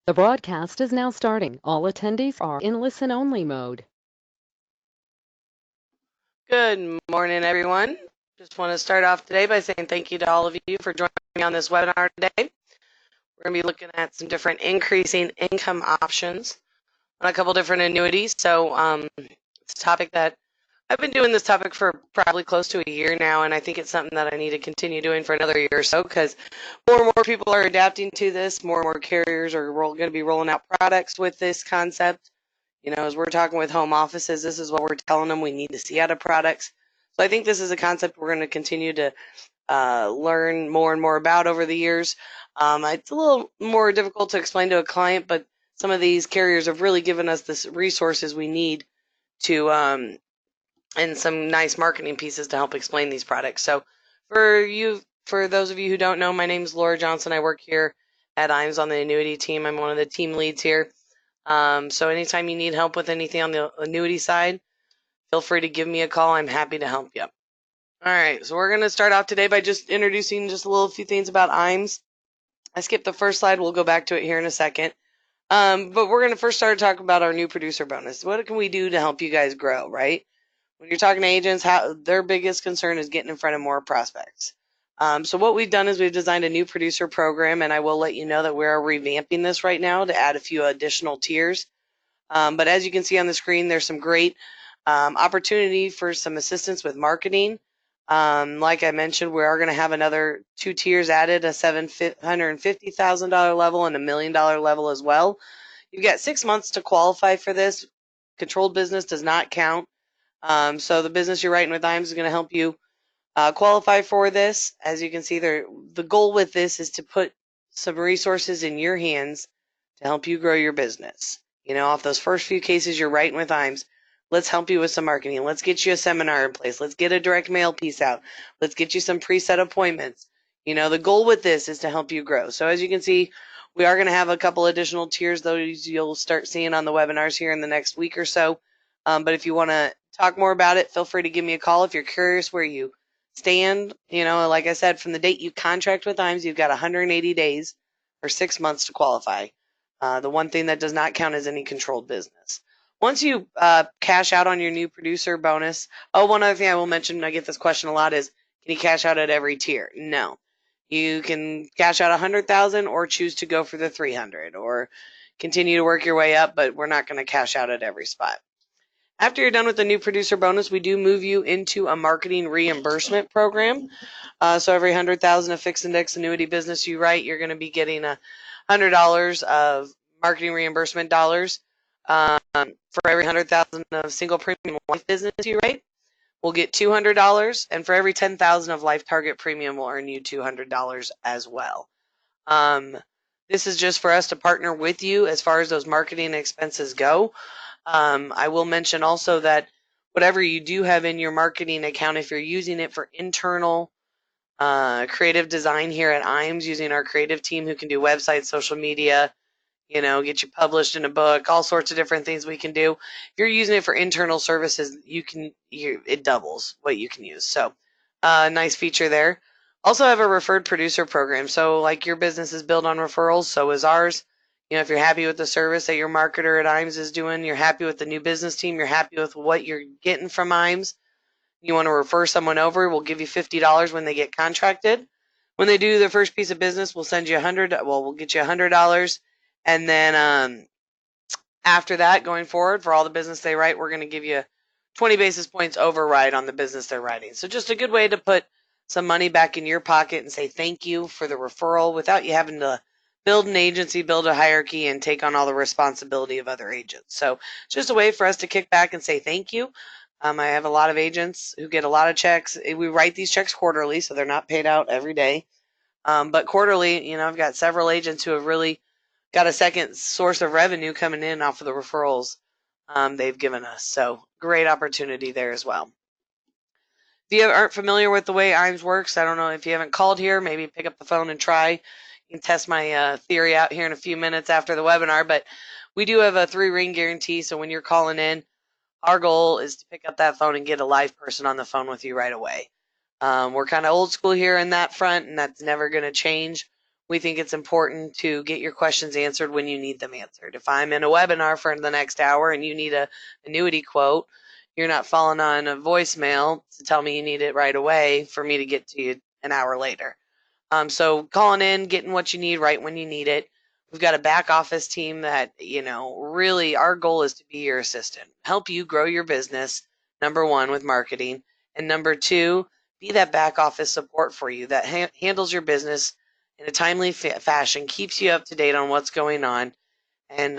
The broadcast is now starting. All attendees are in listen-only mode. Good morning, everyone. Just want to start off today by saying thank you to all of you for joining me on this webinar today. We're going to be looking at some different increasing income options on a couple different annuities. So it's a topic that I've been doing this topic for probably close to a year now, and I think it's something that I need to continue doing for another year or so because more and more people are adapting to this. More and more carriers are going to be rolling out products with this concept. You know, as we're talking with home offices, this is what we're telling them we need to see out of products. So I think this is a concept we're going to continue to learn more and more about over the years. It's a little more difficult to explain to a client, but some of these carriers have really given us the resources we need to, and some nice marketing pieces to help explain these products. So for those of you who don't know, my name is Laura Johnson. I work here at IAMS on the annuity team. I'm one of the team leads here. So anytime you need help with anything on the annuity side, feel free to give me a call. I'm happy to help you. All right, so we're going to start off today by just introducing just a few things about IAMS. I skipped the first slide. We'll go back to it here in a second. But we're going to first start talking about our new producer bonus. What can we do to help you guys grow, right? When you're talking to agents, their biggest concern is getting in front of more prospects. So what we've done is we've designed a new producer program, and I will let you know that we're revamping this right now to add a few additional tiers. But as you can see on the screen, there's some great opportunity for some assistance with marketing. Like I mentioned, we are going to have another 2 tiers added, a $750,000 level and $1 million level as well. You've got 6 months to qualify for this. Controlled business does not count. So the business you're writing with IAMS is going to help you qualify for this. As you can see there, the goal with this is to put some resources in your hands to help you grow your business. You know, off those first few cases you're writing with IAMS, let's help you with some marketing. Let's get you a seminar in place. Let's get a direct mail piece out. Let's get you some preset appointments. You know, the goal with this is to help you grow. So as you can see, we are going to have a couple additional tiers. Those you'll start seeing on the webinars here in the next week or so. But if you want to talk more about it, feel free to give me a call. If you're curious where you stand, you know, like I said, from the date you contract with IAMS, you've got 180 days or 6 months to qualify. The one thing that does not count is any controlled business. Once you cash out on your new producer bonus, one other thing I will mention, I get this question a lot, is can you cash out at every tier? No. You can cash out 100,000 or choose to go for the 300 or continue to work your way up, but we're not going to cash out at every spot. After you're done with the new producer bonus, we do move you into a marketing reimbursement program. So every 100,000 of fixed index annuity business you write, you're going to be getting $100 of marketing reimbursement dollars. For every 100,000 of single premium life business you write, we'll get $200, and for every 10,000 of life target premium, we'll earn you $200 as well. This is just for us to partner with you as far as those marketing expenses go. I will mention also that whatever you do have in your marketing account, if you're using it for internal creative design here at IAMS, using our creative team who can do websites, social media, you know, get you published in a book, all sorts of different things we can do. If you're using it for internal services, it doubles what you can use. So nice feature there. Also have a referred producer program. So like your business is built on referrals, so is ours. You know, if you're happy with the service that your marketer at IAMS is doing, you're happy with the new business team, you're happy with what you're getting from IAMS, you want to refer someone over, we'll give you $50 when they get contracted. When they do their first piece of business, we'll send you we'll get you $100. And then after that, going forward, for all the business they write, we're going to give you 20 basis points override on the business they're writing. So just a good way to put some money back in your pocket and say thank you for the referral without you having to build an agency, build a hierarchy, and take on all the responsibility of other agents. So just a way for us to kick back and say thank you. I have a lot of agents who get a lot of checks. We write these checks quarterly, so they're not paid out every day. But quarterly, you know, I've got several agents who have really got a second source of revenue coming in off of the referrals they've given us. So great opportunity there as well. If you aren't familiar with the way IAMS works, I don't know if you haven't called here, maybe pick up the phone and try. You can test my theory out here in a few minutes after the webinar, but we do have a 3-ring guarantee. So when you're calling in, our goal is to pick up that phone and get a live person on the phone with you right away. We're kind of old school here in that front, and that's never going to change. we think it's important to get your questions answered when you need them answered. If I'm in a webinar for the next hour and you need a annuity quote, you're not falling on a voicemail to tell me you need it right away for me to get to you an hour later. So calling in, getting what you need right when you need it. We've got a back office team that, really our goal is to be your assistant, help you grow your business, number one, with marketing, and number two, be that back office support for you that handles your business in a timely fashion, keeps you up to date on what's going on. And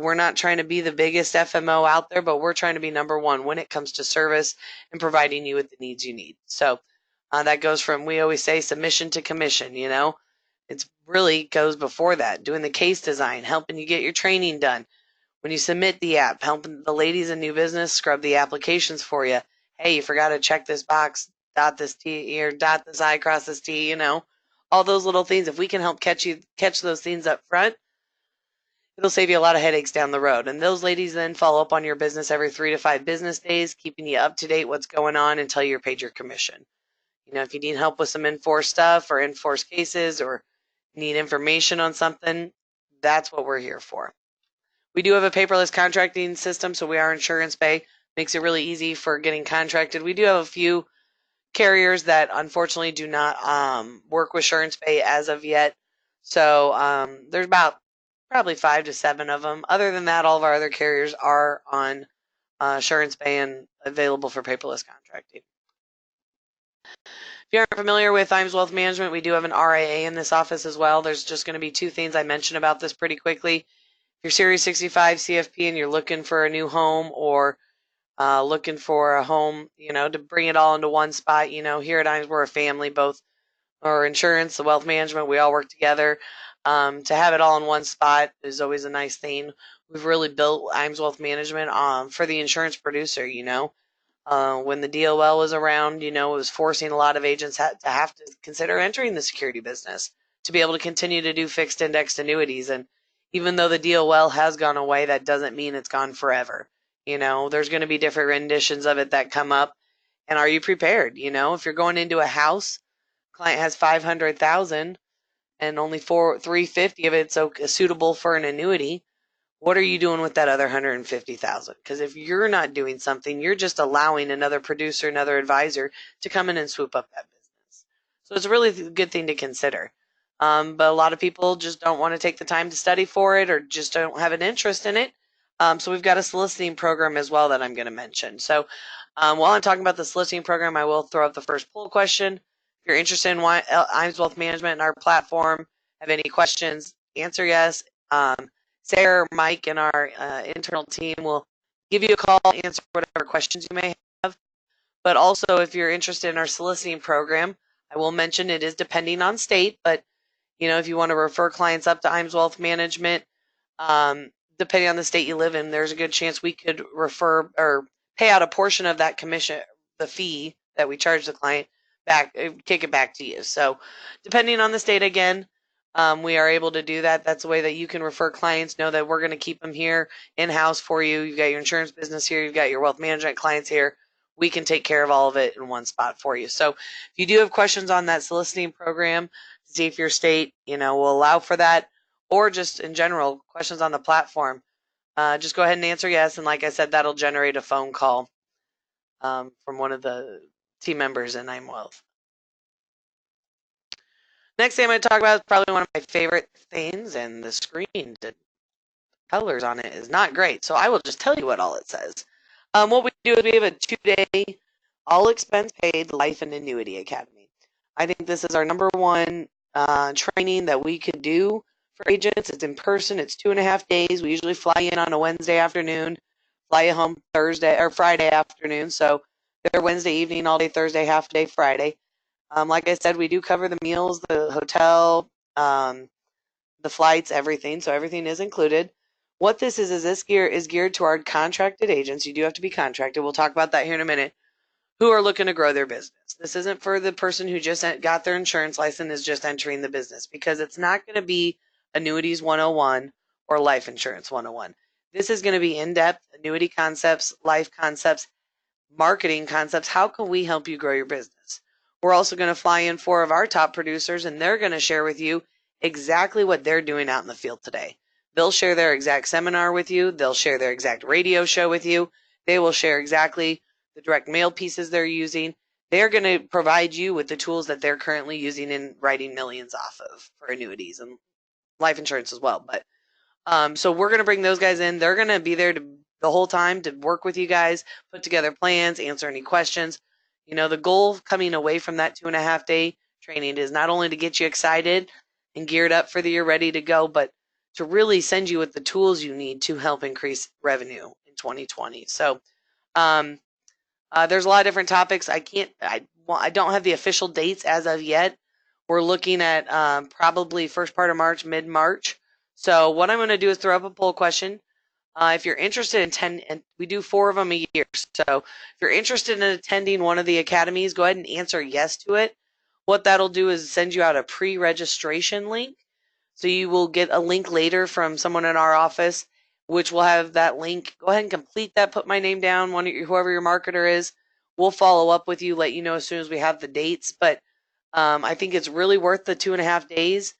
we're not trying to be the biggest FMO out there, but we're trying to be number one when it comes to service and providing you with the needs you need. So that goes from, we always say, submission to commission. It really goes before that, doing the case design, helping you get your training done. When you submit the app, helping the ladies in new business scrub the applications for you. Hey, you forgot to check this box, dot this T, or dot this I, cross this T, all those little things. If we can help catch those things up front, it'll save you a lot of headaches down the road. And those ladies then follow up on your business every 3 to 5 business days, keeping you up to date what's going on until you're paid your commission. If you need help with some enforced stuff or enforced cases or need information on something, that's what we're here for. We do have a paperless contracting system, so we are insurance pay. Makes it really easy for getting contracted. We do have a few carriers that unfortunately do not work with insurance pay as of yet. So there's about probably 5 to 7 of them. Other than that, all of our other carriers are on insurance pay and available for paperless contracting. If you aren't familiar with IAMS Wealth Management, we do have an RIA in this office as well. There's just going to be 2 things I mentioned about this pretty quickly. If you're Series 65 CFP and you're looking for a new home or looking for a home, to bring it all into one spot, here at IAMS we're a family, both our insurance, the wealth management, we all work together. To have it all in one spot is always a nice thing. We've really built IAMS Wealth Management for the insurance producer, when the DOL was around, it was forcing a lot of agents to have to consider entering the security business to be able to continue to do fixed indexed annuities. And even though the DOL has gone away, that doesn't mean it's gone forever. There's going to be different renditions of it that come up. And are you prepared? If you're going into a house, client has 500,000 and only 350 of it's suitable for an annuity. What are you doing with that other 150,000? Because if you're not doing something, you're just allowing another producer, another advisor to come in and swoop up that business. So it's a really good thing to consider. But a lot of people just don't want to take the time to study for it or just don't have an interest in it. So we've got a soliciting program as well that I'm going to mention. So while I'm talking about the soliciting program, I will throw up the first poll question. If you're interested in IAMS Wealth Management and our platform, have any questions, answer yes. Sarah or Mike and our internal team will give you a call, answer whatever questions you may have. But also, if you're interested in our soliciting program, I will mention it is depending on state, but if you want to refer clients up to IAMS Wealth Management, depending on the state you live in, there's a good chance we could refer or pay out a portion of that commission, the fee that we charge the client, back, kick it back to you. So depending on the state, again, we are able to do that. That's a way that you can refer clients, know that we're going to keep them here in-house for you. You've got your insurance business here. You've got your wealth management clients here. We can take care of all of it in one spot for you. So if you do have questions on that soliciting program, to see if your state, will allow for that, or just in general, questions on the platform, just go ahead and answer yes. And like I said, that'll generate a phone call from one of the team members in IAMS Wealth. Next thing I'm going to talk about is probably one of my favorite things, and the screen, the colors on it is not great, so I will just tell you what all it says. What we do is we have a 2-day, all expense paid life and annuity academy. I think this is our number one training that we could do for agents. It's in person. It's 2.5 days. We usually fly in on a Wednesday afternoon, fly you home Thursday or Friday afternoon. So they're Wednesday evening, all day Thursday, half day Friday. Like I said, we do cover the meals, the hotel, the flights, everything. So everything is included. What this is this is geared to our contracted agents. You do have to be contracted. We'll talk about that here in a minute. Who are looking to grow their business. This isn't for the person who just got their insurance license, is just entering the business, because it's not going to be annuities 101 or life insurance 101. This is going to be in-depth annuity concepts, life concepts, marketing concepts. How can we help you grow your business? We're also going to fly in 4 of our top producers, and they're going to share with you exactly what they're doing out in the field today. They'll share their exact seminar with you. They'll share their exact radio show with you. They will share exactly the direct mail pieces they're using. They're going to provide you with the tools that they're currently using in writing millions off of for annuities and life insurance as well. But so we're going to bring those guys in. They're going to be there the whole time to work with you guys, put together plans, answer any questions. You know, the goal coming away from that 2.5 day training is not only to get you excited and geared up for the year, ready to go, but to really send you with the tools you need to help increase revenue in 2020. So um, there's a lot of different topics. I don't have the official dates as of yet. We're looking at probably first part of March, mid-March. So what I'm going to do is throw up a poll question. If you're interested in and we do 4 of them a year. So if you're interested in attending one of the academies, go ahead and answer yes to it. What that'll do is send you out a pre-registration link. So you will get a link later from someone in our office, which will have that link. Go ahead and complete that. Put my name down, whoever your marketer is. We'll follow up with you, let you know as soon as we have the dates. But I think it's really worth the 2.5 days.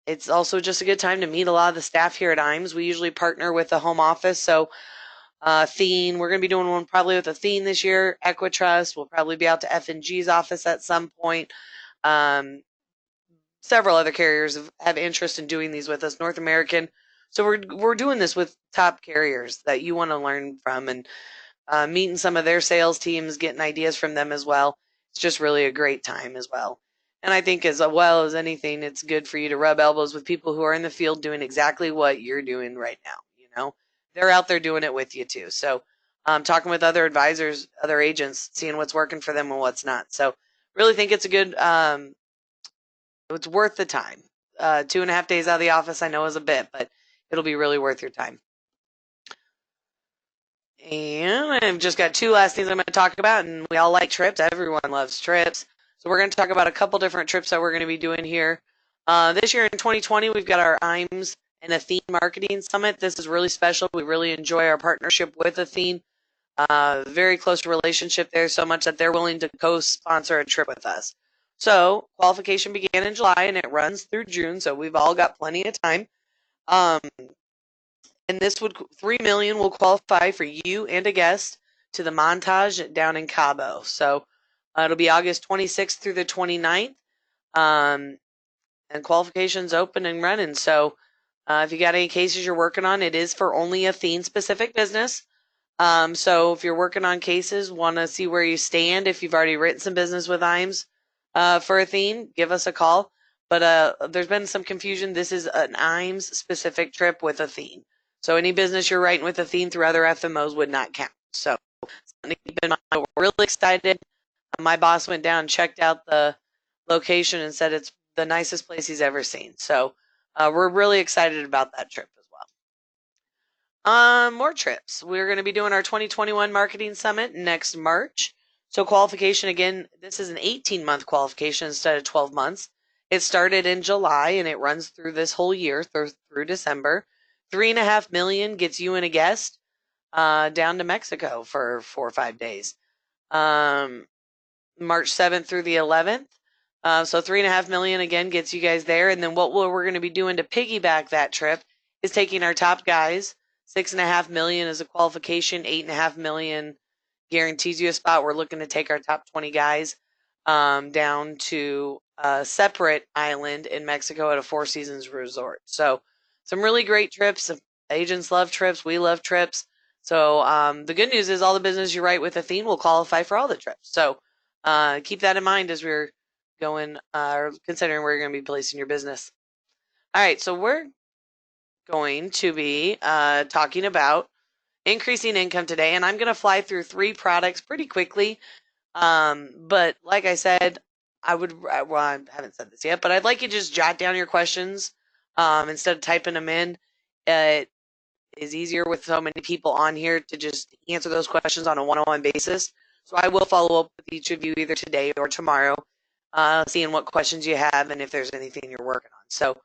It's also just a good time to meet a lot of the staff here at IAMS. We usually partner with the home office. So Athene, we're going to be doing one probably with Athene this year. Equitrust, we'll probably be out to F&G's office at some point. Several other carriers have interest in doing these with us, North American. So we're doing this with top carriers that you want to learn from, and meeting some of their sales teams, getting ideas from them as well. It's just really a great time as well. And I think as well as anything, it's good for you to rub elbows with people who are in the field doing exactly what you're doing right now. You know, they're out there doing it with you too. So talking with other advisors, other agents, seeing what's working for them and what's not. So really think it's a good, it's worth the time. 2.5 days out of the office, I know is a bit, but it'll be really worth your time. And I've just got 2 last things I'm going to talk about, and we all like trips. Everyone loves trips. So we're going to talk about a couple different trips that we're going to be doing here. This year in 2020, we've got our IAMS and Athene Marketing Summit. This is really special. We really enjoy our partnership with Athene. Very close relationship there, so much that they're willing to co-sponsor a trip with us. So qualification began in July, and it runs through June, so we've all got plenty of time. And this 3 million will qualify for you and a guest to the Montage down in Cabo. So it'll be August 26th through the 29th. And qualifications open and running. So if you got any cases you're working on, it is for only Athene specific business. So if you're working on cases, want to see where you stand, if you've already written some business with IAMS for Athene, give us a call. But there's been some confusion. This is an IAMS specific trip with Athene. So any business you're writing with Athene through other FMOs would not count. So keep in mind, we're really excited. My boss went down and checked out the location and said it's the nicest place he's ever seen. So we're really excited about that trip as well. More trips. We're going to be doing our 2021 Marketing Summit next March. So qualification, again, this is an 18-month qualification instead of 12 months. It started in July and it runs through this whole year, through December. 3.5 million gets you and a guest down to Mexico for 4 or 5 days. March 7th through the 11th. So 3.5 million again gets you guys there. And then what we're going to be doing to piggyback that trip is taking our top guys. 6.5 million is a qualification. 8.5 million guarantees you a spot. We're looking to take our top 20 guys down to a separate island in Mexico at a Four Seasons resort. So some really great trips. Agents love trips. We love trips. So the good news is all the business you write with Athene will qualify for all the trips. So keep that in mind as we're going or considering where you're going to be placing your business. All right, so we're going to be talking about increasing income today, and I'm going to fly through 3 products pretty quickly. But like I said, I haven't said this yet, but I'd like you to just jot down your questions instead of typing them in. It is easier with so many people on here to just answer those questions on a one-on-one basis. So I will follow up with each of you either today or tomorrow, seeing what questions you have and if there's anything you're working on. So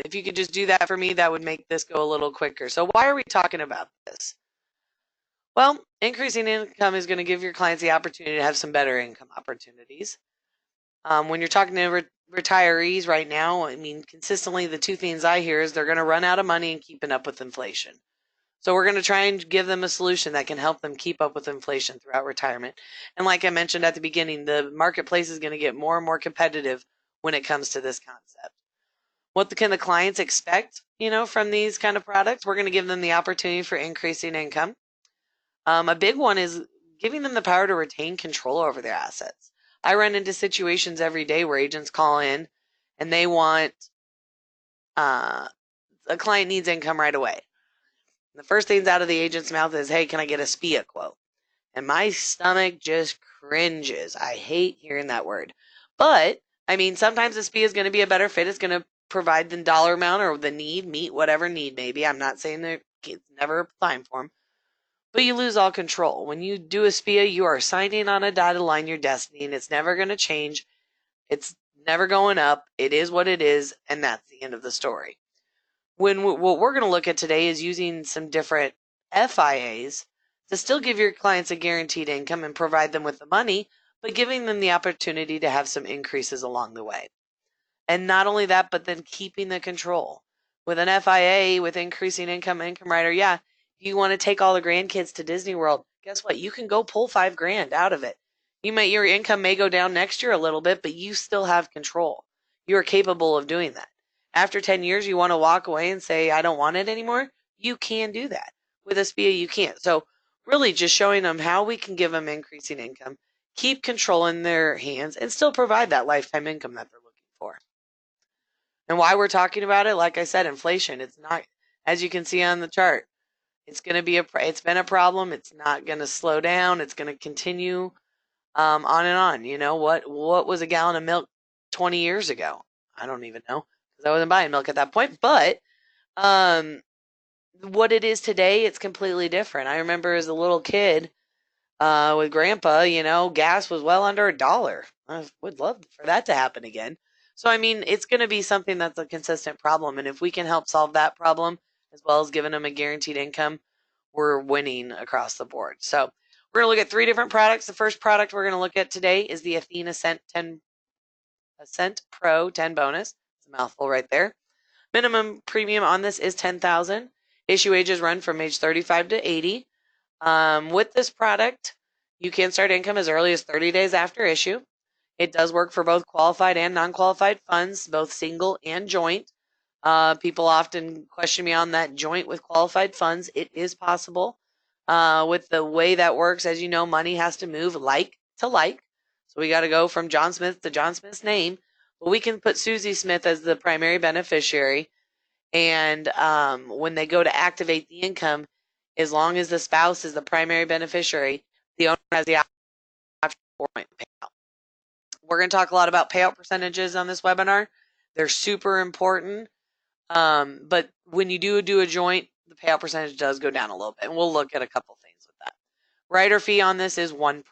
if you could just do that for me, that would make this go a little quicker. So why are we talking about this? Well, increasing income is going to give your clients the opportunity to have some better income opportunities. When you're talking to retirees right now, I mean, consistently the two things I hear is they're going to run out of money and keeping up with inflation. So we're going to try and give them a solution that can help them keep up with inflation throughout retirement. And like I mentioned at the beginning, the marketplace is going to get more and more competitive when it comes to this concept. What can the clients expect, from these kind of products? We're going to give them the opportunity for increasing income. A big one is giving them the power to retain control over their assets. I run into situations every day where agents call in and they want a client needs income right away. The first things out of the agent's mouth is, hey, can I get a SPIA quote? And my stomach just cringes. I hate hearing that word. But, I mean, sometimes a SPIA is going to be a better fit. It's going to provide the dollar amount or the need, meet whatever need maybe. I'm not saying that it's never a time for them. But you lose all control. When you do a SPIA, you are signing on a dotted line your destiny, and it's never going to change. It's never going up. It is what it is, and that's the end of the story. What we're going to look at today is using some different FIAs to still give your clients a guaranteed income and provide them with the money, but giving them the opportunity to have some increases along the way. And not only that, but then keeping the control. With an FIA, with increasing income rider, yeah, if you want to take all the grandkids to Disney World, guess what? You can go pull $5,000 out of it. Your income may go down next year a little bit, but you still have control. You are capable of doing that. After 10 years, you want to walk away and say, I don't want it anymore. You can do that. With SBA, you can't. So really just showing them how we can give them increasing income, keep control in their hands, and still provide that lifetime income that they're looking for. And why we're talking about it, like I said, inflation. It's not, as you can see on the chart, it's been a problem. It's not going to slow down. It's going to continue on and on. What was a gallon of milk 20 years ago? I don't even know because I wasn't buying milk at that point. But what it is today, it's completely different. I remember as a little kid with Grandpa, gas was well under $1. I would love for that to happen again. So, I mean, it's going to be something that's a consistent problem. And if we can help solve that problem, as well as giving them a guaranteed income, we're winning across the board. So, we're going to look at 3 different products. The first product we're going to look at today is the Athena Ascent Pro 10 bonus. It's a mouthful right there. Minimum premium on this is $10,000. Issue ages run from age 35 to 80. With this product, you can start income as early as 30 days after issue. It does work for both qualified and non-qualified funds, both single and joint. People often question me on that joint with qualified funds. It is possible. With the way that works, as you know, money has to move like to like. So we got to go from John Smith to John Smith's name. But we can put Susie Smith as the primary beneficiary. And when they go to activate the income, as long as the spouse is the primary beneficiary, the owner has the option for payout. We're going to talk a lot about payout percentages on this webinar. They're super important. But when you do a joint, the payout percentage does go down a little bit. And we'll look at a couple things with that. Rider fee on this is 1%.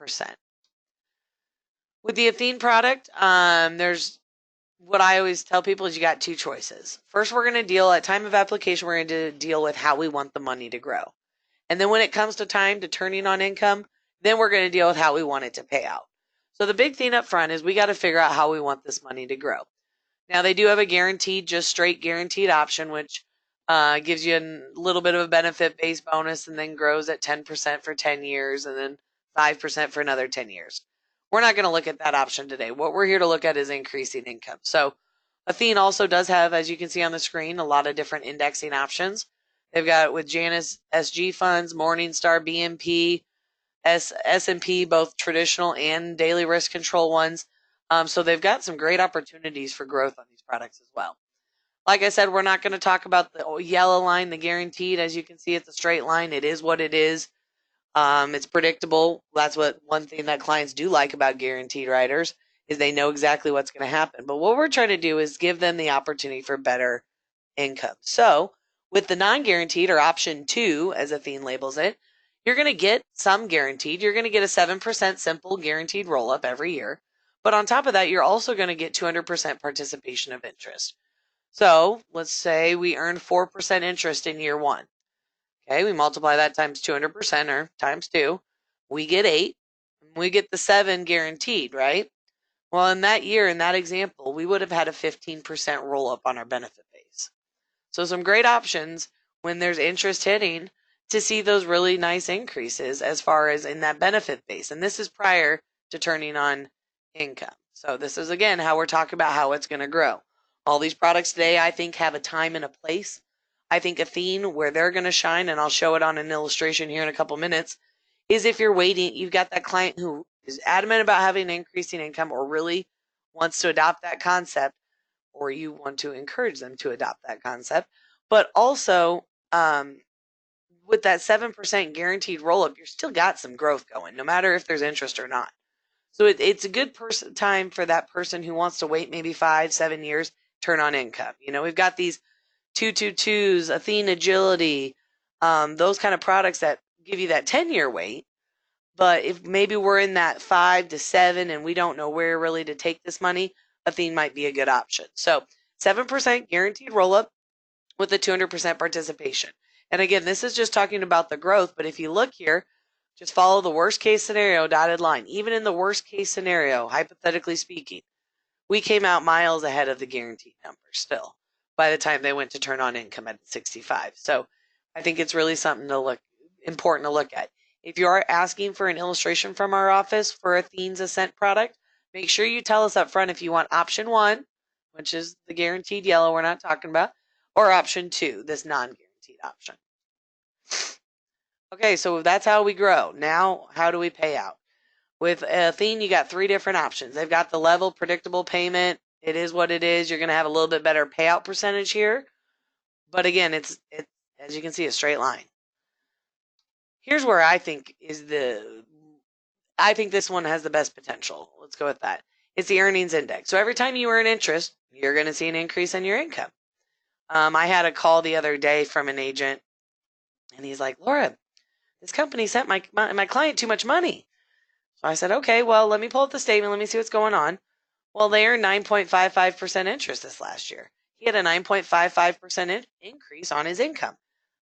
With the Athene product, there's what I always tell people is you got 2 choices. First, we're going to deal at time of application, we're going to deal with how we want the money to grow. And then when it comes to time to turning on income, then we're going to deal with how we want it to pay out. So the big thing up front is we got to figure out how we want this money to grow. Now they do have a guaranteed, just straight guaranteed option, which gives you a little bit of a benefit-based bonus and then grows at 10% for 10 years and then 5% for another 10 years. We're not going to look at that option today. What we're here to look at is increasing income. So Athene also does have, as you can see on the screen, a lot of different indexing options. They've got with Janus SG funds, Morningstar, BNP, S&P, both traditional and daily risk control ones. So they've got some great opportunities for growth on these products as well. Like I said, we're not going to talk about the yellow line, the guaranteed. As you can see, it's a straight line. It is what it is. It's predictable. That's one thing that clients do like about guaranteed riders is they know exactly what's going to happen. But what we're trying to do is give them the opportunity for better income. So with the non-guaranteed, or option 2, as Athene labels it, you're going to get some guaranteed. You're going to get a 7% simple guaranteed roll-up every year. But on top of that, you're also going to get 200% participation of interest. So let's say we earn 4% interest in year 1. Okay, we multiply that times 200% or times 2. We get 8. We get the 7 guaranteed, right? Well, in that year, in that example, we would have had a 15% roll up on our benefit base. So some great options when there's interest hitting to see those really nice increases as far as in that benefit base. And this is prior to turning on income. So this is again how we're talking about how it's going to grow. All these products today, I think, have a time and a place. I think Athene, where they're going to shine, and I'll show it on an illustration here in a couple minutes, is if you're waiting, you've got that client who is adamant about having an increasing income or really wants to adopt that concept, or you want to encourage them to adopt that concept. But also, with that 7% guaranteed roll up, you're still got some growth going, no matter if there's interest or not. So it's a good time for that person who wants to wait maybe 5-7 years, turn on income. We've got these 222s, Athene Agility, those kind of products that give you that 10-year wait. But if maybe we're in that 5 to 7 and we don't know where really to take this money, Athene might be a good option. So 7% guaranteed roll up with a 200% participation. And again, this is just talking about the growth, but if you look here, just follow the worst case scenario dotted line. Even in the worst case scenario, hypothetically speaking, we came out miles ahead of the guaranteed numbers still by the time they went to turn on income at 65. So I think it's really something important to look at. If you are asking for an illustration from our office for Athene's Ascent product, make sure you tell us up front if you want option 1, which is the guaranteed yellow we're not talking about, or option 2, this non-guaranteed option. Okay, so that's how we grow. Now, how do we pay out? With Athene, you got 3 different options. They've got the level predictable payment. It is what it is. You're going to have a little bit better payout percentage here. But again, it's as you can see, a straight line. Here's where I think I think this one has the best potential. Let's go with that. It's the earnings index. So every time you earn interest, you're going to see an increase in your income. I had a call the other day from an agent, and he's like, Laura, this company sent my client too much money. So I said, okay, well, let me pull up the statement. Let me see what's going on. Well, they earned 9.55% interest this last year. He had a 9.55% increase on his income.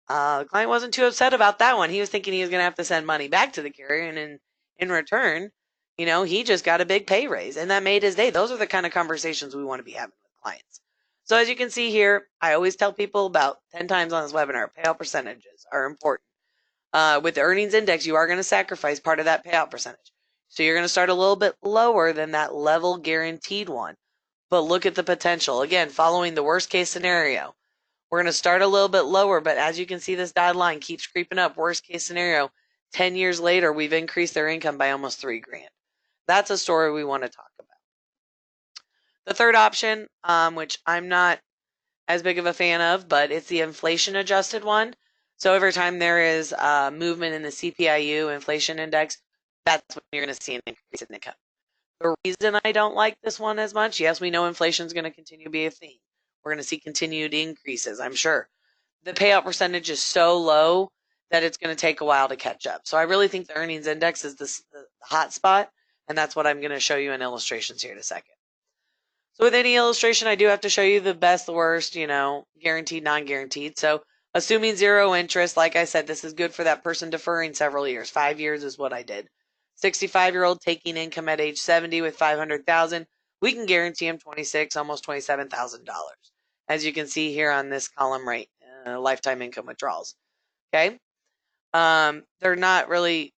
The client wasn't too upset about that one. He was thinking he was going to have to send money back to the carrier, and in return, he just got a big pay raise, and that made his day. Those are the kind of conversations we want to be having with clients. So as you can see here, I always tell people about 10 times on this webinar, payout percentages are important. With the earnings index, you are going to sacrifice part of that payout percentage. So you're going to start a little bit lower than that level guaranteed one. But look at the potential. Again, following the worst case scenario. We're going to start a little bit lower, but as you can see, this dotted line keeps creeping up. Worst case scenario, 10 years later, we've increased their income by almost $3,000. That's a story we want to talk about. The third option, which I'm not as big of a fan of, but it's the inflation adjusted one. So every time there is movement in the CPIU inflation index, that's when you're going to see an increase in income. The reason I don't like this one as much, yes, we know inflation is going to continue to be a theme. We're going to see continued increases, I'm sure. The payout percentage is so low that it's going to take a while to catch up. So I really think the earnings index is the hot spot, and that's what I'm going to show you in illustrations here in a second. So with any illustration, I do have to show you the best, the worst, guaranteed, non-guaranteed. So assuming 0 interest, like I said, this is good for that person deferring several years. 5 years is what I did. 65-year-old taking income at age 70 with $500,000, we can guarantee him $26,000, almost $27,000. As you can see here on this column right, lifetime income withdrawals. Okay, they're not really.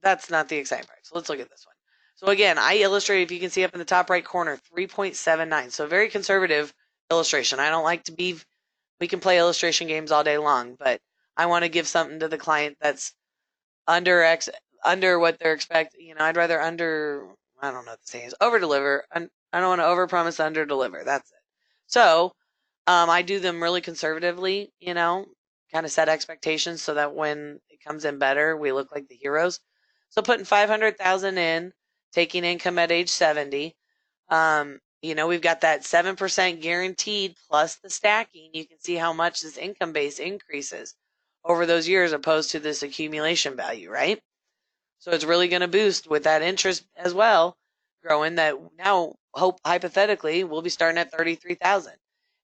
That's not the exciting part. So let's look at this one. So again, I illustrated, if you can see up in the top right corner, 3.79. So very conservative illustration. I don't like to be. We can play illustration games all day long, but I want to give something to the client that's under what they're expecting. I'd rather I don't know what the saying is, over deliver. I don't want to over promise, under deliver. That's it. So I do them really conservatively, kind of set expectations so that when it comes in better, we look like the heroes. So putting 500,000 in, taking income at age 70. We've got that 7% guaranteed plus the stacking. You can see how much this income base increases over those years opposed to this accumulation value, right? So it's really going to boost with that interest as well, growing, that now hypothetically we'll be starting at 33,000.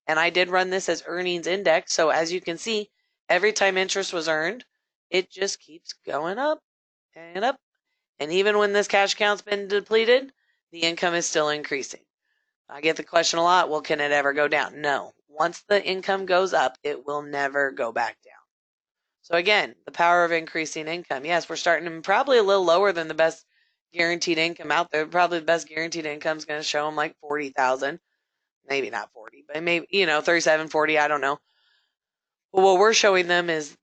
And I did run this as earnings index. So as you can see, every time interest was earned, it just keeps going up and up. And even when this cash account's been depleted, the income is still increasing. I get the question a lot, well, can it ever go down? No. Once the income goes up, it will never go back down. So again, the power of increasing income. Yes, we're starting probably a little lower than the best guaranteed income out there. Probably the best guaranteed income is going to show them like 40,000, maybe not 40, but maybe 37, 40. I don't know. But what we're showing them is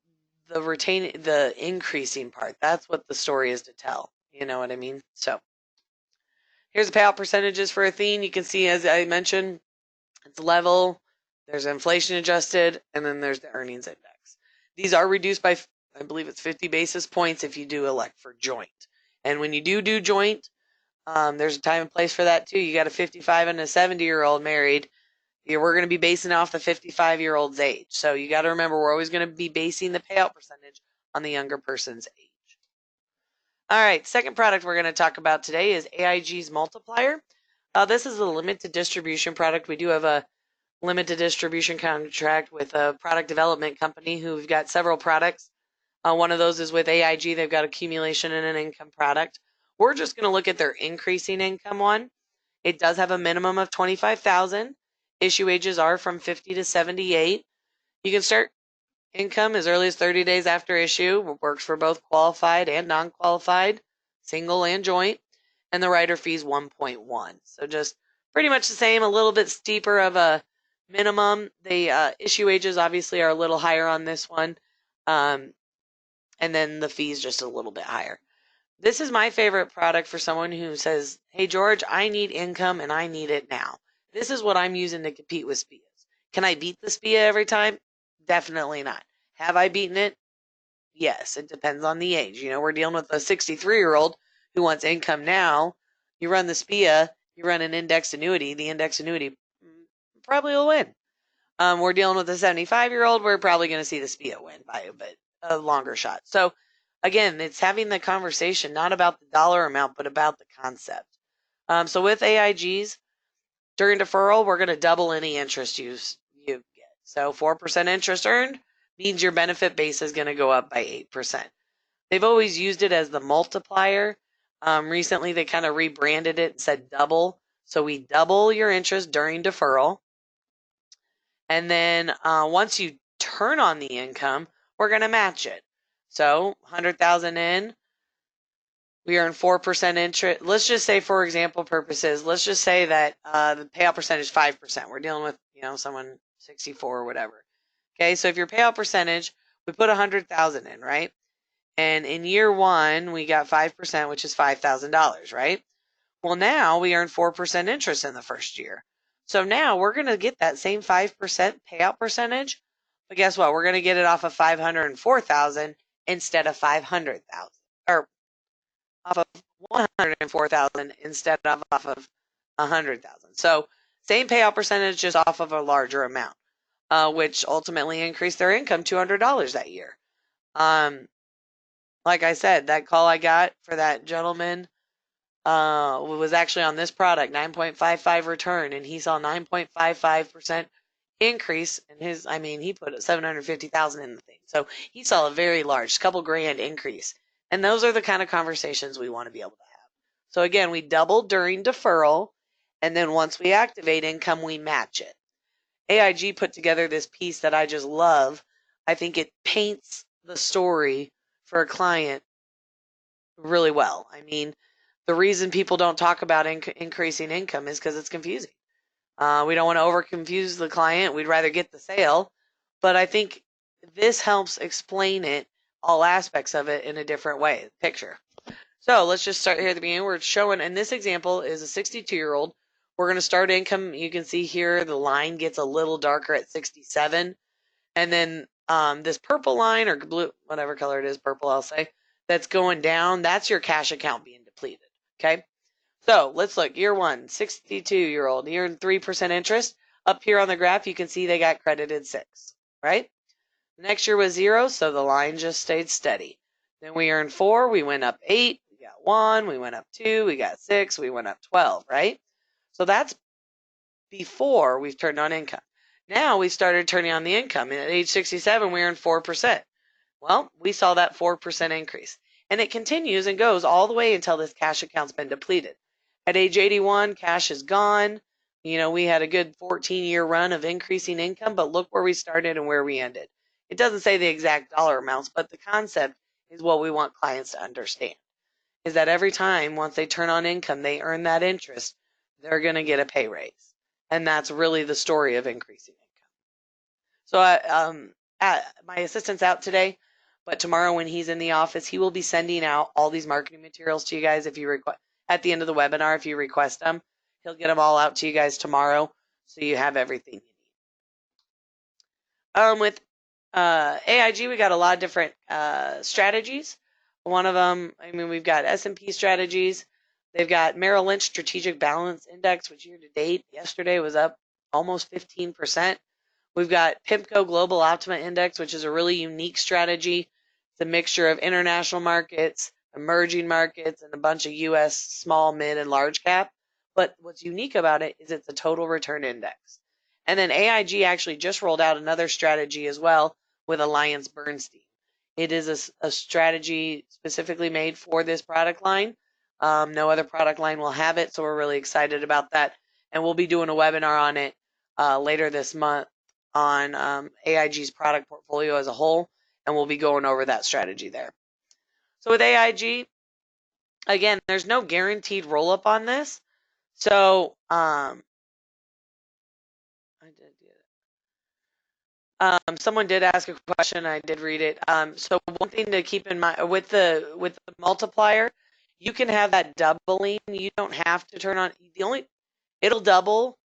the increasing part. That's what the story is to tell. You know what I mean? So here's the payout percentages for Athene. You can see, as I mentioned, it's level. There's inflation adjusted, and then there's the earnings index. These are reduced by, I believe it's 50 basis points if you do elect for joint. And when you do joint, there's a time and place for that too. You got a 55 and a 70-year-old married. We're going to be basing off the 55-year-old's age. So you got to remember, we're always going to be basing the payout percentage on the younger person's age. All right, second product we're going to talk about today is AIG's multiplier. This is a limited distribution product. We do have a limited distribution contract with a product development company who've got several products. One of those is with AIG. They've got accumulation and an income product. We're just going to look at their increasing income one. It does have a minimum of $25,000. Issue ages are from 50 to 78. You can start income as early as 30 days after issue. It works for both qualified and non-qualified, single and joint. And the rider fee is 1.1. So just pretty much the same, a little bit steeper of a minimum. The issue ages obviously are a little higher on this one. And then the fee is just a little bit higher. This is my favorite product for someone who says, hey, George, I need income and I need it now. This is what I'm using to compete with SPIAs. Can I beat the SPIA every time? Definitely not. Have I beaten it? Yes, it depends on the age. We're dealing with a 63-year-old who wants income now. You run the SPIA, you run an indexed annuity. The indexed annuity probably will win. We're dealing with a 75-year-old. We're probably going to see the SPIA win by a bit, a longer shot. So again, it's having the conversation not about the dollar amount, but about the concept. So with AIGs, during deferral, we're going to double any interest you get. So 4% interest earned means your benefit base is going to go up by 8%. They've always used it as the multiplier. Recently, they kind of rebranded it and said double. So we double your interest during deferral. And then once you turn on the income, we're going to match it. So 100,000 in, we earn 4% interest. Let's just say, for example purposes, let's just say that the payout percentage is 5%. We're dealing with, someone 64 or whatever. Okay, so if your payout percentage, we put 100,000 in, right? And in year one, we got 5%, which is $5,000, right? Well, now we earn 4% interest in the first year. So now we're going to get that same 5% payout percentage, but guess what? We're going to get it off of 504,000 instead of 500,000, or off of 104,000 instead of off of 100,000. So same payout percentage, just off of a larger amount, which ultimately increased their income $200 that year. Like I said, that call I got for that gentleman was actually on this product, 9.55 return, and he saw 9.55% increase in his, he put 750,000 in the thing. So he saw a very large, couple grand increase. And those are the kind of conversations we want to be able to have. So again, we doubled during deferral, and then once we activate income, we match it. AIG put together this piece that I just love. I think it paints the story for a client really well. The reason people don't talk about increasing income is because it's confusing. We don't want to over confuse the client. We'd rather get the sale. But I think this helps explain it, all aspects of it, in a different way. Picture. So let's just start here at the beginning. We're showing, and this example is a 62-year-old. We're going to start income. You can see here the line gets a little darker at 67. And then this purple line, or blue, whatever color it is, purple I'll say, that's going down, that's your cash account being depleted. Okay, so let's look. Year one, 62-year-old, he earned 3% interest. Up here on the graph, you can see they got credited 6, right? The next year was 0, so the line just stayed steady. Then we earned 4, we went up 8, we got 1, we went up 2, we got 6, we went up 12, right? So that's before we've turned on income. Now we started turning on the income, and at age 67, we earned 4%. Well, we saw that 4% increase. And it continues and goes all the way until this cash account's been depleted. At age 81, cash is gone. We had a good 14-year run of increasing income, but look where we started and where we ended. It doesn't say the exact dollar amounts, but the concept is what we want clients to understand, is that every time, once they turn on income, they earn that interest, they're going to get a pay raise. And that's really the story of increasing income. So my assistant's out today, but tomorrow when he's in the office, he will be sending out all these marketing materials to you guys if you request at the end of the webinar. If you request them, he'll get them all out to you guys tomorrow, so you have everything you need. With AIG, we got a lot of different strategies. One of them, we've got S&P strategies. They've got Merrill Lynch Strategic Balance Index, which year to date, yesterday was up almost 15%. We've got PIMCO Global Optima Index, which is a really unique strategy. It's a mixture of international markets, emerging markets, and a bunch of U.S. small, mid, and large cap. But what's unique about it is it's a total return index. And then AIG actually just rolled out another strategy as well with Alliance Bernstein. It is a strategy specifically made for this product line. No other product line will have it, so we're really excited about that. And we'll be doing a webinar on it later this month on AIG's product portfolio as a whole, and we'll be going over that strategy there. So with AIG, again, there's no guaranteed roll-up on this. So someone did ask a question. I did read it. So one thing to keep in mind with the multiplier, you can have that doubling. You don't have to turn on it'll double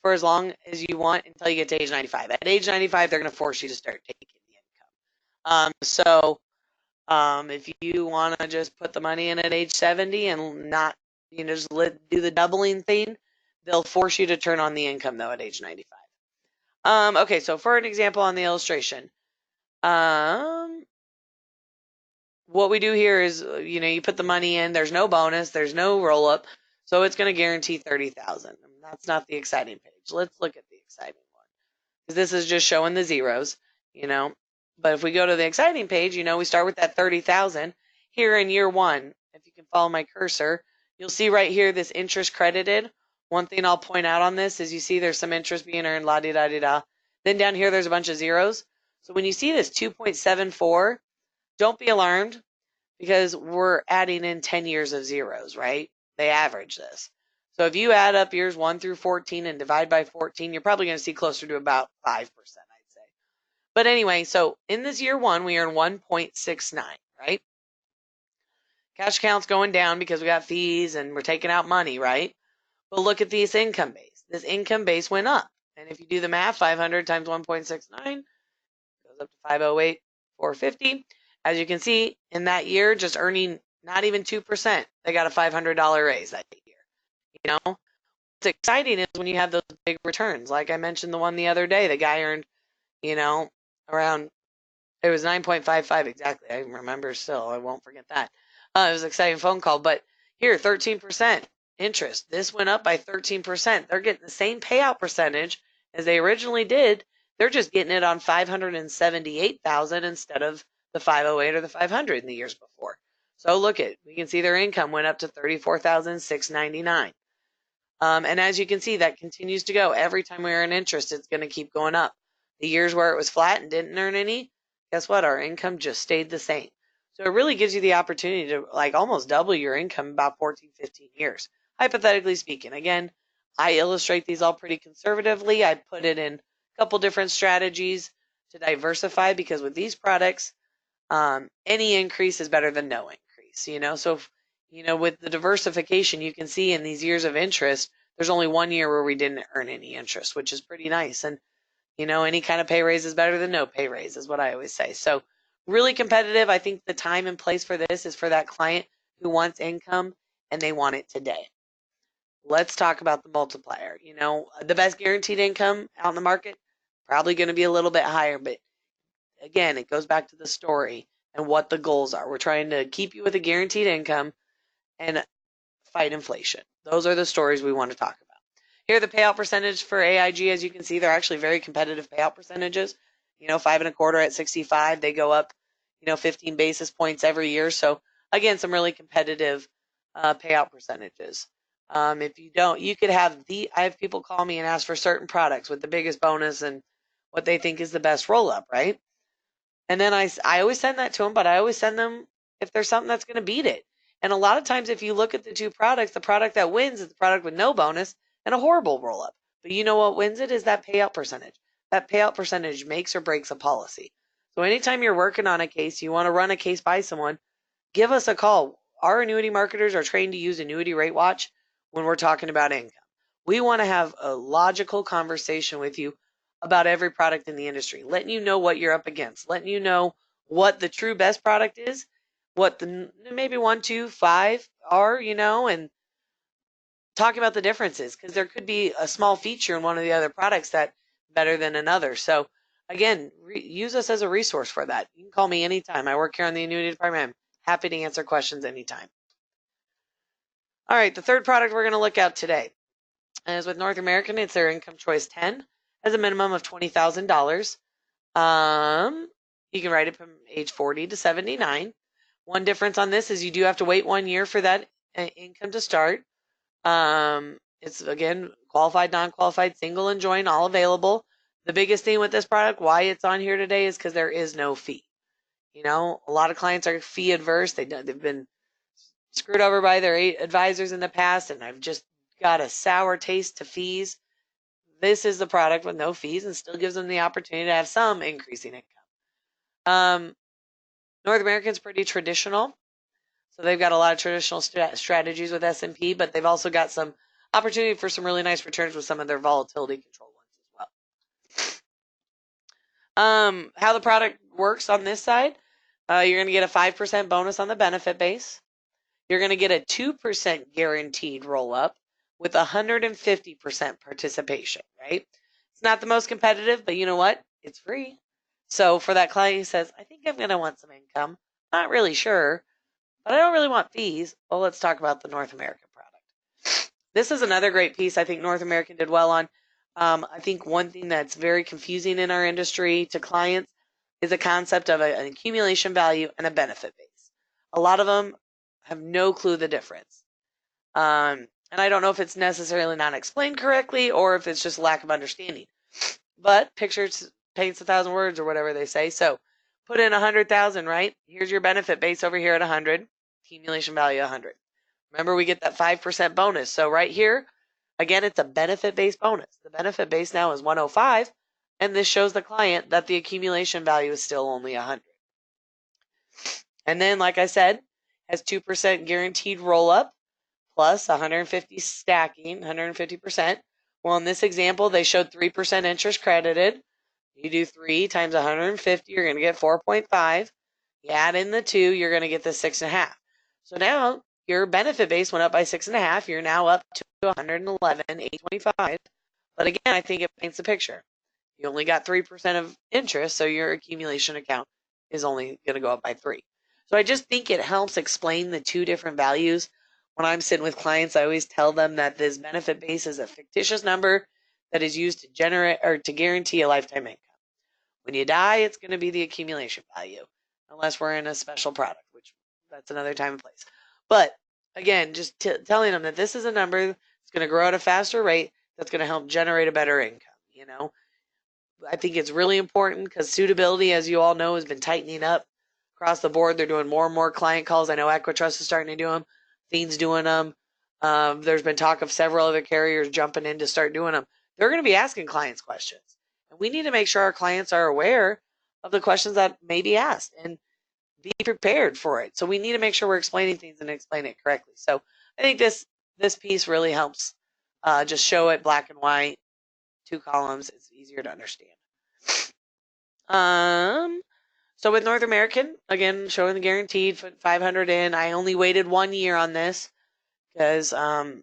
for as long as you want until you get to age 95. At age 95, they're going to force you to start taking the income. If you want to just put the money in at age 70 and not, just do the doubling thing, they'll force you to turn on the income though at age 95. Okay, so for an example on the illustration, what we do here is, you put the money in, there's no bonus, there's no roll up, so it's going to guarantee 30,000. That's not the exciting page. Let's look at the exciting one, because this is just showing the zeros, But if we go to the exciting page, we start with that 30,000 here in year one. If you can follow my cursor, you'll see right here this interest credited. One thing I'll point out on this is you see there's some interest being earned, la-di-da-di-da. Then down here there's a bunch of zeros. So when you see this 2.74, don't be alarmed, because we're adding in 10 years of zeros, right? They average this. So if you add up years 1 through 14 and divide by 14, you're probably going to see closer to about 5%, I'd say. But anyway, so in this year one, we earn 1.69, right? Cash account's going down because we got fees and we're taking out money, right? But look at this income base. This income base went up. And if you do the math, 500 times 1.69 goes up to 508,450. As you can see, in that year, just earning not even 2%, they got a $500 raise that year. What's exciting is when you have those big returns. Like I mentioned the one the other day, the guy earned, around, it was 9.55 exactly. I remember still. I won't forget that. It was an exciting phone call. But here, 13% interest. This went up by 13%. They're getting the same payout percentage as they originally did. They're just getting it on 578,000 instead of the 508 or the 500 in the years before. So look at, we can see their income went up to 34,699. And as you can see, that continues to go. Every time we earn interest, it's going to keep going up. The years where it was flat and didn't earn any, guess what? Our income just stayed the same. So it really gives you the opportunity to almost double your income in about 14, 15 years, hypothetically speaking. Again, I illustrate these all pretty conservatively. I put it in a couple different strategies to diversify, because with these products, any increase is better than no increase, So, with the diversification, you can see in these years of interest, there's only 1 year where we didn't earn any interest, which is pretty nice. And, any kind of pay raise is better than no pay raise, is what I always say. So really competitive. I think the time and place for this is for that client who wants income and they want it today. Let's talk about the multiplier. The best guaranteed income out in the market, probably going to be a little bit higher, but again, it goes back to the story and what the goals are. We're trying to keep you with a guaranteed income and fight inflation. Those are the stories we want to talk about. Here are the payout percentage for AIG. As you can see, they're actually very competitive payout percentages. 5.25 at 65, they go up, 15 basis points every year. So again, some really competitive payout percentages. If you don't, you could have I have people call me and ask for certain products with the biggest bonus and what they think is the best roll up, right? And then I always send that to them, but I always send them if there's something that's going to beat it. And a lot of times, if you look at the two products, the product that wins is the product with no bonus and a horrible roll up. But you know what wins it is that payout percentage. That payout percentage makes or breaks a policy. So anytime you're working on a case, you want to run a case by someone, give us a call. Our annuity marketers are trained to use Annuity Rate Watch when we're talking about income. We want to have a logical conversation with you about every product in the industry, letting you know what you're up against, letting you know what the true best product is, what the maybe 1, 2, 5 are, and talking about the differences, because there could be a small feature in one of the other products that better than another. So again, use us as a resource for that. You can call me anytime. I work here on the annuity department. I'm happy to answer questions anytime. All right, the third product we're going to look at today is with North American. It's their Income Choice 10, has a minimum of $20,000. You can write it from age 40 to 79. One difference on this is you do have to wait 1 year for that income to start. It's again qualified, non-qualified, single and joint, all available. The biggest thing with this product, why it's on here today, is because there is no fee. A lot of clients are fee adverse. They've been screwed over by their advisors in the past, and I've just got a sour taste to fees. This is the product with no fees and still gives them the opportunity to have some increasing income. North American's pretty traditional, so they've got a lot of traditional strategies with S&P, but they've also got some opportunity for some really nice returns with some of their volatility control ones as well. How the product works on this side, you're going to get a 5% bonus on the benefit base. You're going to get a 2% guaranteed roll up with 150% participation, right? It's not the most competitive, but you know what? It's free. So for that client who says, I think I'm going to want some income, not really sure, but I don't really want fees. Well, let's talk about the North American product. This is another great piece I think North American did well on. I think one thing that's very confusing in our industry to clients is the concept of an accumulation value and a benefit base. A lot of them have no clue the difference. And I don't know if it's necessarily not explained correctly or if it's just lack of understanding. But pictures paints 1,000 words or whatever they say. So put in 100,000, right? Here's your benefit base over here at 100, accumulation value 100. Remember, we get that 5% bonus. So right here, again, it's a benefit-based bonus. The benefit base now is 105, and this shows the client that the accumulation value is still only 100. And then, like I said, has 2% guaranteed roll-up plus 150 stacking, 150%. Well, in this example, they showed 3% interest credited. You do 3 times 150, you're going to get 4.5. You add in the 2, you're going to get the 6.5. So now your benefit base went up by 6.5. You're now up to 111,825. But again, I think it paints a picture. You only got 3% of interest, so your accumulation account is only going to go up by 3. So I just think it helps explain the two different values. When I'm sitting with clients, I always tell them that this benefit base is a fictitious number that is used to generate or to guarantee a lifetime income. When you die, it's going to be the accumulation value, unless we're in a special product, which that's another time and place. But again, just telling them that this is a number that's going to grow at a faster rate that's going to help generate a better income. I think it's really important because suitability, as you all know, has been tightening up across the board. They're doing more and more client calls. I know Equitrust is starting to do them. Athene's doing them. There's been talk of several other carriers jumping in to start doing them. They're going to be asking clients questions. And we need to make sure our clients are aware of the questions that may be asked and be prepared for it. So we need to make sure we're explaining things and explain it correctly. So I think this piece really helps just show it black and white, 2 columns. It's easier to understand. So with North American, again, showing the guaranteed 500 in. I only waited 1 year on this because I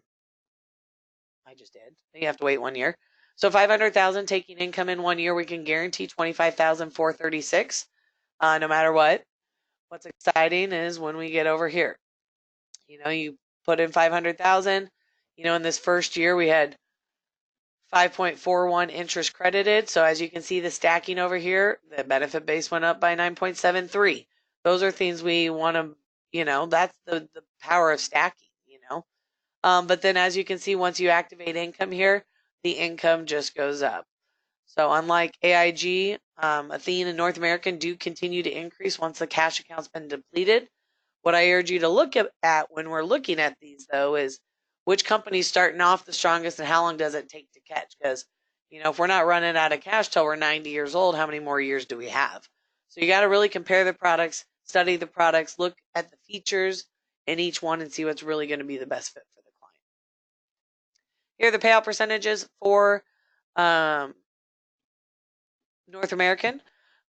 just did. You have to wait 1 year. So 500,000 taking income in 1 year, we can guarantee 25,436, no matter what. What's exciting is when we get over here. You put in 500,000. In this first year we had 5.41 interest credited. So as you can see, the stacking over here, the benefit base went up by 9.73. Those are things we want to, that's the power of stacking. But then as you can see, once you activate income here, the income just goes up. So unlike AIG, Athene and North American do continue to increase once the cash account's been depleted. What I urge you to look at when we're looking at these, though, is which company's starting off the strongest and how long does it take to catch? Because, if we're not running out of cash till we're 90 years old, how many more years do we have? So you got to really compare the products, study the products, look at the features in each one and see what's really going to be the best fit for the client. Here are the payout percentages for North American.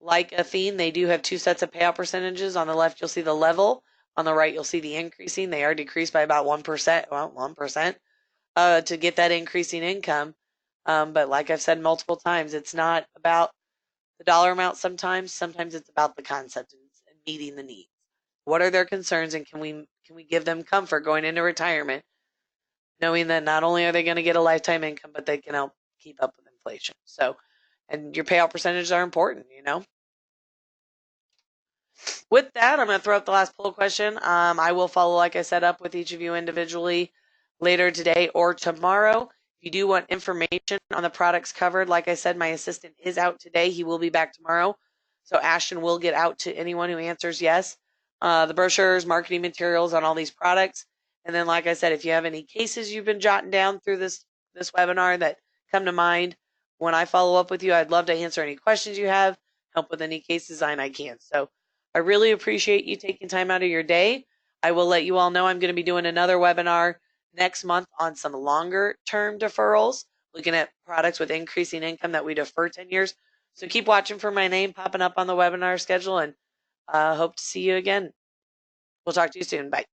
Like Athene, they do have two sets of payout percentages. On the left, you'll see the level. On the right, you'll see the increasing. They are decreased by about 1%, well, 1%, to get that increasing income. But like I've said multiple times, it's not about the dollar amount sometimes. Sometimes it's about the concept and meeting the needs. What are their concerns, and can we give them comfort going into retirement, knowing that not only are they going to get a lifetime income, but they can help keep up with inflation. So, and your payout percentages are important, With that, I'm going to throw up the last poll question. I will follow, like I said, up with each of you individually later today or tomorrow. If you do want information on the products covered, like I said, my assistant is out today. He will be back tomorrow. So Ashton will get out to anyone who answers yes. The brochures, marketing materials on all these products. And then, like I said, if you have any cases you've been jotting down through this webinar that come to mind, when I follow up with you, I'd love to answer any questions you have, help with any case design I can. So I really appreciate you taking time out of your day. I will let you all know I'm going to be doing another webinar next month on some longer term deferrals, looking at products with increasing income that we defer 10 years. So keep watching for my name popping up on the webinar schedule, and hope to see you again. We'll talk to you soon. Bye.